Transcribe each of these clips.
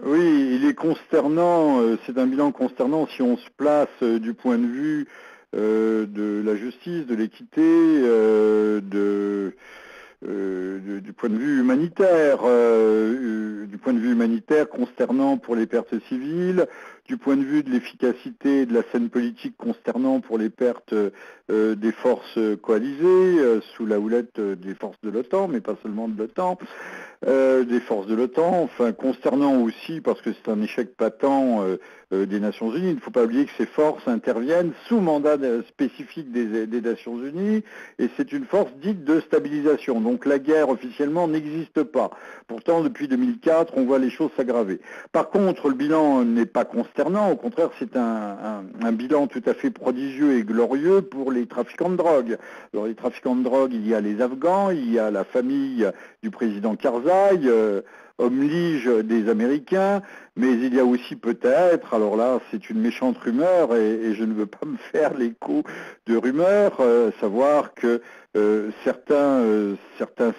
Oui, il est consternant, c'est un bilan consternant si on se place du point de vue de la justice, de l'équité, du point de vue humanitaire, du point de vue humanitaire consternant pour les pertes civiles, du point de vue de l'efficacité de la scène politique consternant pour les pertes des forces coalisées, sous la houlette des forces de l'OTAN, mais pas seulement de l'OTAN, des forces de l'OTAN, enfin concernant aussi, parce que c'est un échec patent des Nations Unies, il ne faut pas oublier que ces forces interviennent sous mandat spécifique des Nations Unies, et c'est une force dite de stabilisation. Donc la guerre officiellement n'existe pas. Pourtant, depuis 2004, on voit les choses s'aggraver. Par contre, le bilan n'est pas consternant, au contraire, c'est un bilan tout à fait prodigieux et glorieux pour les trafiquants de drogue. Alors les trafiquants de drogue, il y a les Afghans, il y a la famille du président Karzai, homme lige des Américains, mais il y a aussi peut-être, alors là c'est une méchante rumeur et je ne veux pas me faire l'écho de rumeurs, savoir que certains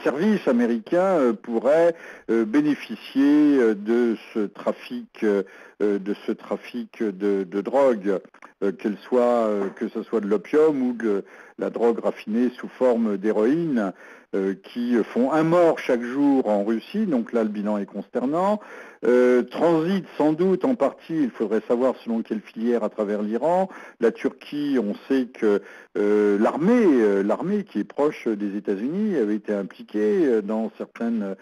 services américains pourraient bénéficier de ce trafic de drogue, que ce soit de l'opium ou de la drogue raffinée sous forme d'héroïne, qui font un mort chaque jour en Russie, donc là le bilan est consternant. Transite sans doute en partie, il faudrait savoir selon quelle filière à travers l'Iran. La Turquie, on sait que l'armée qui est proche des États-Unis avait été impliquée dans certains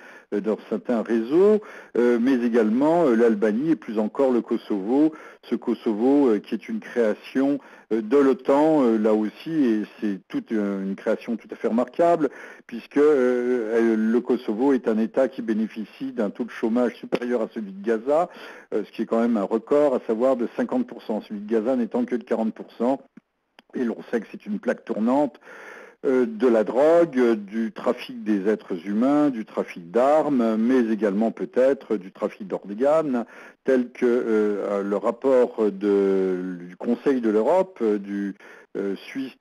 réseaux, mais également l'Albanie et plus encore le Kosovo, ce Kosovo qui est une création de l'OTAN, là aussi, et c'est toute une création tout à fait remarquable, puisque le Kosovo est un État qui bénéficie d'un taux de chômage supérieur à celui de Gaza, ce qui est quand même un record, à savoir de 50%, celui de Gaza n'étant que de 40%. Et l'on sait que c'est une plaque tournante de la drogue, du trafic des êtres humains, du trafic d'armes, mais également peut-être du trafic d'organes, tel que le rapport du Conseil de l'Europe, du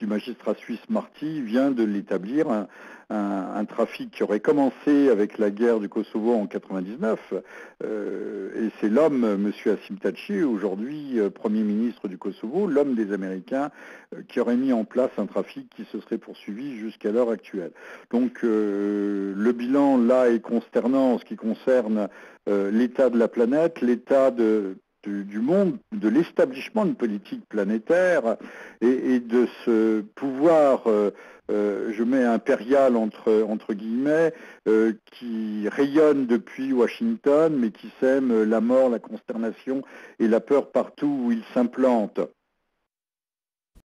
magistrat suisse Marty, vient de l'établir, un trafic qui aurait commencé avec la guerre du Kosovo en 99, et c'est l'homme, M. Hassim Tachi, aujourd'hui Premier ministre du Kosovo, l'homme des Américains, qui aurait mis en place un trafic qui se serait poursuivi jusqu'à l'heure actuelle. Donc le bilan là est consternant en ce qui concerne l'état de la planète, l'état du monde, de l'établissement de politique planétaire et de ce pouvoir, je mets impérial entre guillemets, qui rayonne depuis Washington, mais qui sème la mort, la consternation et la peur partout où il s'implante.